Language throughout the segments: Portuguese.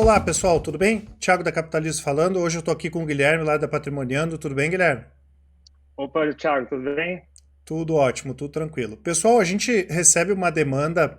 Olá pessoal, tudo bem? Thiago da Capitalismo falando. Hoje eu estou aqui com o Guilherme lá da Patrimoniando. Tudo bem, Guilherme? Opa, Thiago, tudo bem? Tudo ótimo, tudo tranquilo. Pessoal, a gente recebe uma demanda,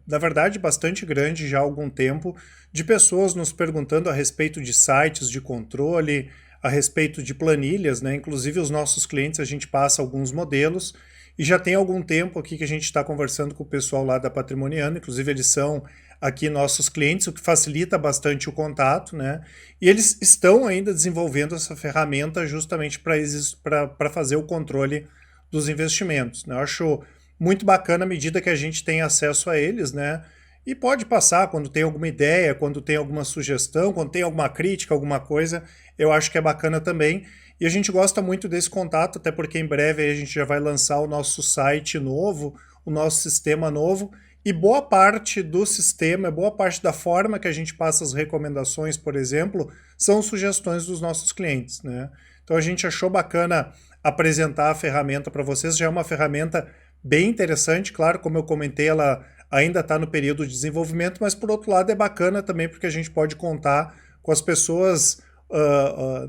na verdade, bastante grande já há algum tempo, de pessoas nos perguntando a respeito de sites de controle, a respeito de planilhas, né? Inclusive os nossos clientes, a gente passa alguns modelos e já tem algum tempo aqui que a gente está conversando com o pessoal lá da Patrimoniano, inclusive eles são aqui nossos clientes, o que facilita bastante o contato, né? E eles estão ainda desenvolvendo essa ferramenta justamente para fazer o controle dos investimentos, né? Eu acho muito bacana à medida que a gente tem acesso a eles, né? E pode passar quando tem alguma ideia, quando tem alguma sugestão, quando tem alguma crítica, alguma coisa, eu acho que é bacana também. E a gente gosta muito desse contato, até porque em breve a gente já vai lançar o nosso site novo, o nosso sistema novo, e boa parte do sistema, boa parte da forma que a gente passa as recomendações, por exemplo, são sugestões dos nossos clientes, né? Então a gente achou bacana apresentar a ferramenta para vocês. Já é uma ferramenta bem interessante, claro, como eu comentei, ela ainda está no período de desenvolvimento, mas por outro lado é bacana também porque a gente pode contar com as pessoas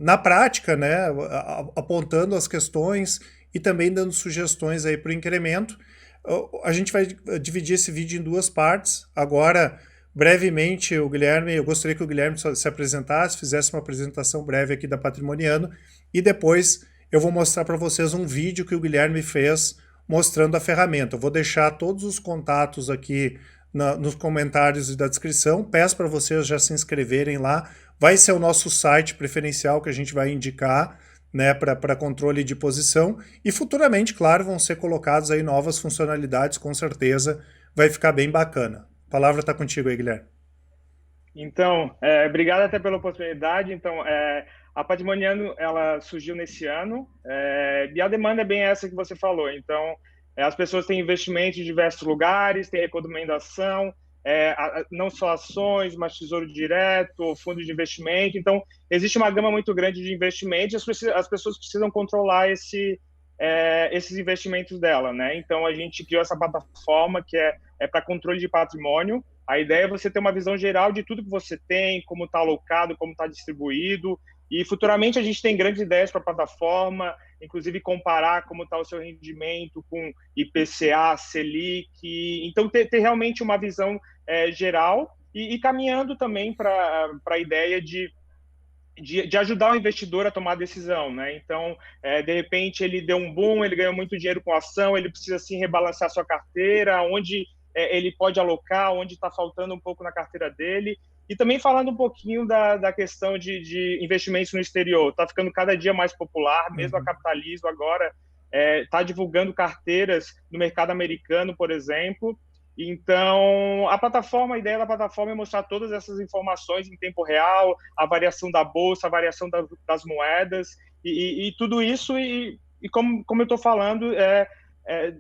na prática, né, apontando as questões e também dando sugestões aí para o incremento. A gente vai dividir esse vídeo em duas partes. Agora, brevemente, eu gostaria que o Guilherme se apresentasse, fizesse uma apresentação breve aqui da Patrimoniano e depois eu vou mostrar para vocês um vídeo que o Guilherme fez mostrando a ferramenta. Eu vou deixar todos os contatos aqui nos comentários e da descrição. Peço para vocês já se inscreverem lá. Vai ser o nosso site preferencial que a gente vai indicar, né, para controle de posição. E futuramente, claro, vão ser colocados aí novas funcionalidades, com certeza. Vai ficar bem bacana. A palavra está contigo aí, Guilherme. Então, obrigado até pela oportunidade. Então, a Patrimoniano, ela surgiu nesse ano, e a demanda é bem essa que você falou. Então, as pessoas têm investimento em diversos lugares, têm recomendação, não só ações, mas tesouro direto, fundo de investimento. Então, existe uma gama muito grande de investimentos e as pessoas precisam controlar esses investimentos dela, né? Então, a gente criou essa plataforma que é para controle de patrimônio. A ideia é você ter uma visão geral de tudo que você tem, como está alocado, como está distribuído. E futuramente a gente tem grandes ideias para a plataforma, inclusive comparar como está o seu rendimento com IPCA, Selic. Então, ter realmente uma visão geral e caminhando também para a ideia de ajudar o investidor a tomar a decisão, né? Então, de repente, ele deu um boom, ele ganhou muito dinheiro com a ação, ele precisa, assim, rebalancear sua carteira, onde ele pode alocar, onde está faltando um pouco na carteira dele. E também falando um pouquinho da questão de investimentos no exterior. Está ficando cada dia mais popular, mesmo a Uhum. Capitalismo agora está divulgando carteiras no mercado americano, por exemplo. Então, a ideia da plataforma é mostrar todas essas informações em tempo real, a variação da bolsa, a variação das moedas, e tudo isso, e como eu estou falando,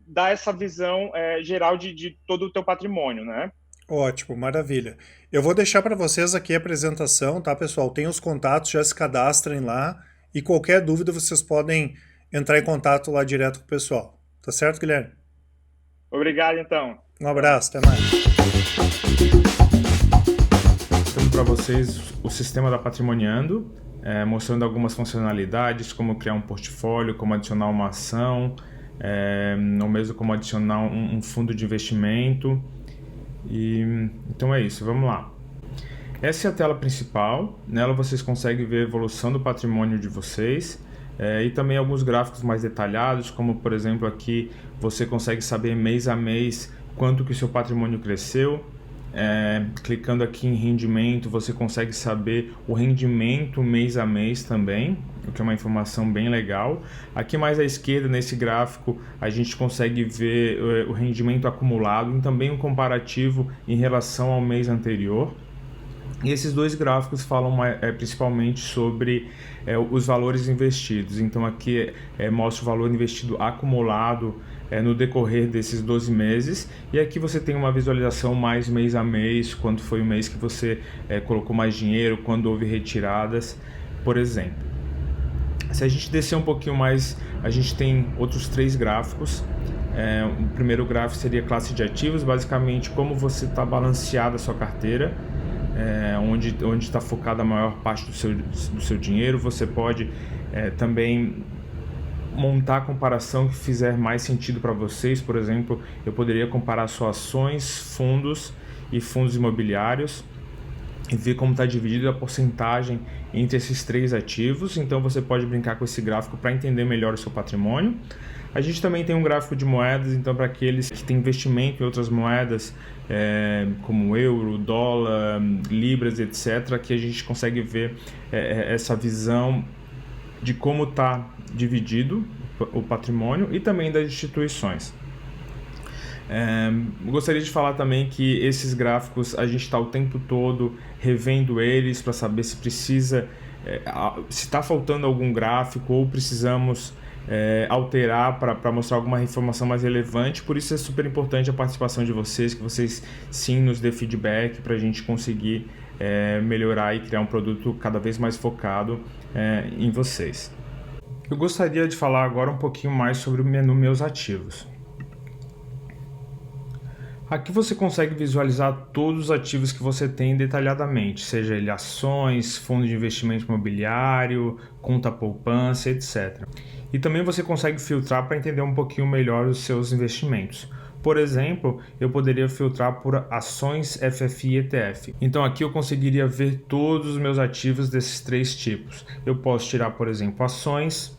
dar essa visão geral de todo o teu patrimônio, né? Ótimo, maravilha. Eu vou deixar para vocês aqui a apresentação, tá, pessoal? Tem os contatos, já se cadastrem lá e qualquer dúvida vocês podem entrar em contato lá direto com o pessoal. Tá certo, Guilherme? Obrigado, então. Um abraço, até mais. Mostrando para vocês o sistema da Patrimoniando, mostrando algumas funcionalidades, como criar um portfólio, como adicionar uma ação, ou mesmo como adicionar um fundo de investimento. Então é isso, vamos lá. Essa é a tela principal, nela vocês conseguem ver a evolução do patrimônio de vocês, e também alguns gráficos mais detalhados, como por exemplo aqui você consegue saber mês a mês quanto que o seu patrimônio cresceu. Clicando aqui em rendimento, você consegue saber o rendimento mês a mês também, o que é uma informação bem legal. Aqui mais à esquerda, nesse gráfico, a gente consegue ver o rendimento acumulado e também um comparativo em relação ao mês anterior. E esses dois gráficos falam principalmente sobre os valores investidos. Então aqui mostra o valor investido acumulado no decorrer desses 12 meses. E aqui você tem uma visualização mais mês a mês, quando foi o mês que você colocou mais dinheiro, quando houve retiradas, por exemplo. Se a gente descer um pouquinho mais, a gente tem outros três gráficos. O primeiro gráfico seria classe de ativos, basicamente como você está balanceado a sua carteira. onde está focada a maior parte do seu dinheiro. Você pode também montar a comparação que fizer mais sentido para vocês. Por exemplo, eu poderia comparar só ações, fundos e fundos imobiliários e ver como está dividida a porcentagem entre esses 3 ativos. Então você pode brincar com esse gráfico para entender melhor o seu patrimônio. A gente também tem um gráfico de moedas, então para aqueles que têm investimento em outras moedas, como euro, dólar, libras, etc., que a gente consegue ver essa visão de como está dividido o patrimônio e também das instituições. Gostaria de falar também que esses gráficos a gente está o tempo todo revendo eles para saber se precisa, se está faltando algum gráfico ou precisamos alterar para mostrar alguma informação mais relevante. Por isso é super importante a participação de vocês, que vocês sim nos dê feedback para a gente conseguir melhorar e criar um produto cada vez mais focado em vocês. Eu gostaria de falar agora um pouquinho mais sobre o menu Meus Ativos. Aqui você consegue visualizar todos os ativos que você tem detalhadamente, seja ele ações, fundo de investimento imobiliário, conta poupança, etc. E também você consegue filtrar para entender um pouquinho melhor os seus investimentos. Por exemplo, eu poderia filtrar por ações FFI e ETF. Então aqui eu conseguiria ver todos os meus ativos desses 3 tipos. Eu posso tirar, por exemplo, ações.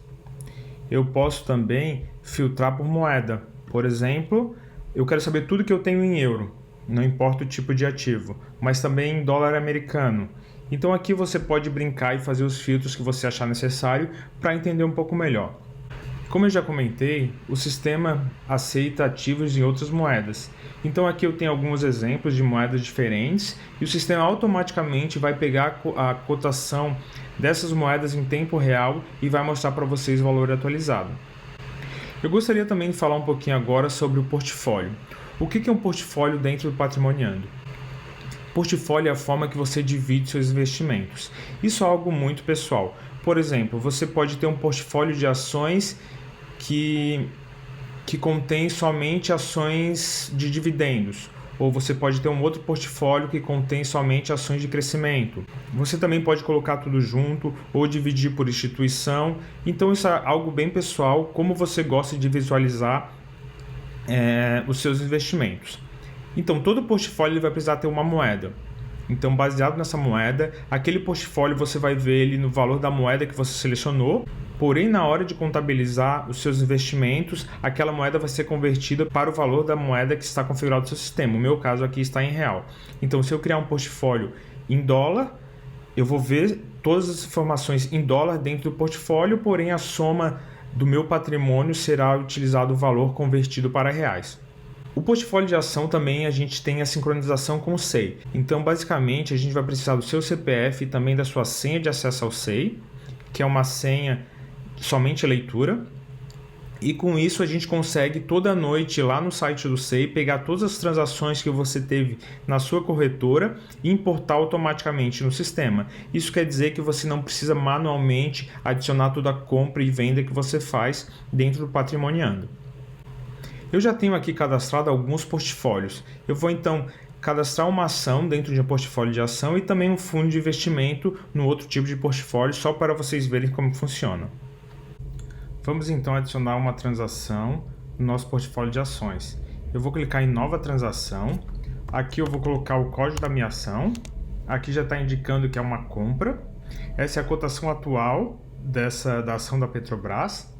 Eu posso também filtrar por moeda. Por exemplo, eu quero saber tudo que eu tenho em euro, não importa o tipo de ativo, mas também em dólar americano. Então aqui você pode brincar e fazer os filtros que você achar necessário para entender um pouco melhor. Como eu já comentei, o sistema aceita ativos em outras moedas. Então aqui eu tenho alguns exemplos de moedas diferentes e o sistema automaticamente vai pegar a cotação dessas moedas em tempo real e vai mostrar para vocês o valor atualizado. Eu gostaria também de falar um pouquinho agora sobre o portfólio. O que é um portfólio dentro do Patrimoniando? Portfólio é a forma que você divide seus investimentos. Isso é algo muito pessoal. Por exemplo, você pode ter um portfólio de ações que contém somente ações de dividendos. Ou você pode ter um outro portfólio que contém somente ações de crescimento. Você também pode colocar tudo junto ou dividir por instituição. Então isso é algo bem pessoal, como você gosta de visualizar os seus investimentos. Então todo portfólio vai precisar ter uma moeda. Então baseado nessa moeda, aquele portfólio você vai ver ele no valor da moeda que você selecionou. Porém, na hora de contabilizar os seus investimentos, aquela moeda vai ser convertida para o valor da moeda que está configurado no seu sistema. O meu caso aqui está em real. Então, se eu criar um portfólio em dólar, eu vou ver todas as informações em dólar dentro do portfólio, porém a soma do meu patrimônio será utilizado o valor convertido para reais. O portfólio de ação também a gente tem a sincronização com o SEI. Então, basicamente, a gente vai precisar do seu CPF e também da sua senha de acesso ao SEI, que é uma senha somente leitura, e com isso a gente consegue toda noite lá no site do SEI pegar todas as transações que você teve na sua corretora e importar automaticamente no sistema. Isso quer dizer que você não precisa manualmente adicionar toda a compra e venda que você faz dentro do Patrimoniando. Eu já tenho aqui cadastrado alguns portfólios. Eu vou então cadastrar uma ação dentro de um portfólio de ação e também um fundo de investimento no outro tipo de portfólio, só para vocês verem como funciona. Vamos então adicionar uma transação no nosso portfólio de ações. Eu vou clicar em nova transação. Aqui eu vou colocar o código da minha ação. Aqui já está indicando que é uma compra. Essa é a cotação atual da ação da Petrobras.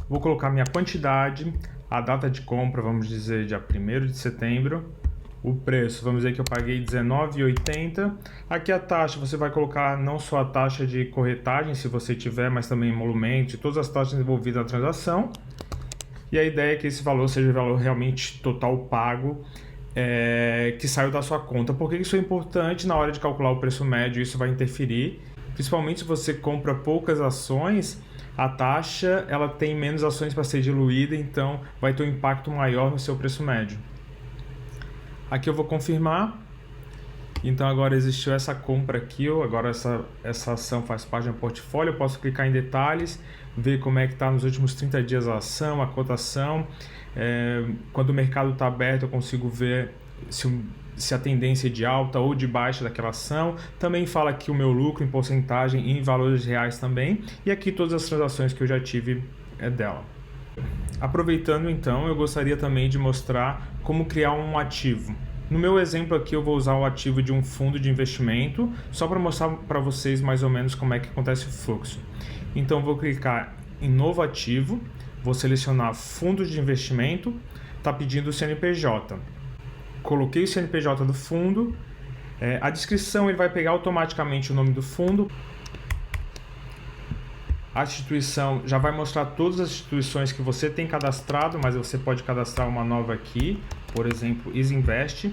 Vou colocar minha quantidade, a data de compra, vamos dizer, dia 1º de setembro. O preço, vamos dizer que eu paguei R$19,80. Aqui a taxa, você vai colocar não só a taxa de corretagem, se você tiver, mas também emolumentos e todas as taxas envolvidas na transação. E a ideia é que esse valor seja o valor realmente total pago que saiu da sua conta. Por que isso é importante? Na hora de calcular o preço médio, isso vai interferir. Principalmente se você compra poucas ações, a taxa ela tem menos ações para ser diluída, então vai ter um impacto maior no seu preço médio. Aqui eu vou confirmar. Então agora existiu essa compra aqui, agora essa ação faz parte do portfólio. Eu posso clicar em detalhes, ver como é que está nos últimos 30 dias a ação, a cotação. Quando o mercado está aberto eu consigo ver se a tendência é de alta ou de baixa daquela ação. Também fala aqui o meu lucro em porcentagem e em valores reais também. E aqui todas as transações que eu já tive dela. Aproveitando então, eu gostaria também de mostrar como criar um ativo. No meu exemplo aqui eu vou usar o ativo de um fundo de investimento, só para mostrar para vocês mais ou menos como é que acontece o fluxo. Então vou clicar em novo ativo, vou selecionar fundos de investimento, está pedindo o CNPJ. Coloquei o CNPJ do fundo, a descrição ele vai pegar automaticamente o nome do fundo. A instituição já vai mostrar todas as instituições que você tem cadastrado, mas você pode cadastrar uma nova aqui, por exemplo, Isinvest.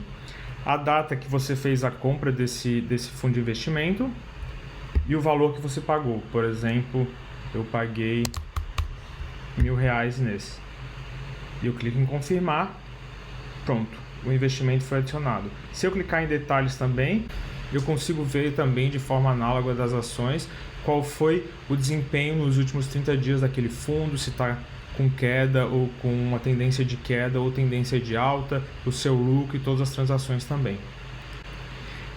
A data que você fez a compra desse fundo de investimento e o valor que você pagou. Por exemplo, eu paguei R$1.000 nesse. Eu clico em confirmar, pronto, o investimento foi adicionado. Se eu clicar em detalhes também, eu consigo ver também de forma análoga das ações qual foi o desempenho nos últimos 30 dias daquele fundo, se está com queda ou com uma tendência de queda ou tendência de alta, o seu lucro e todas as transações também.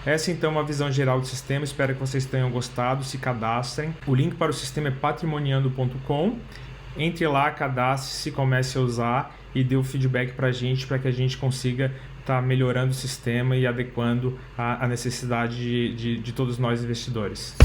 Essa então é uma visão geral do sistema, espero que vocês tenham gostado, se cadastrem. O link para o sistema é patrimoniando.com. Entre lá, cadastre-se, comece a usar e dê o feedback para que a gente consiga estar melhorando o sistema e adequando a necessidade de todos nós investidores.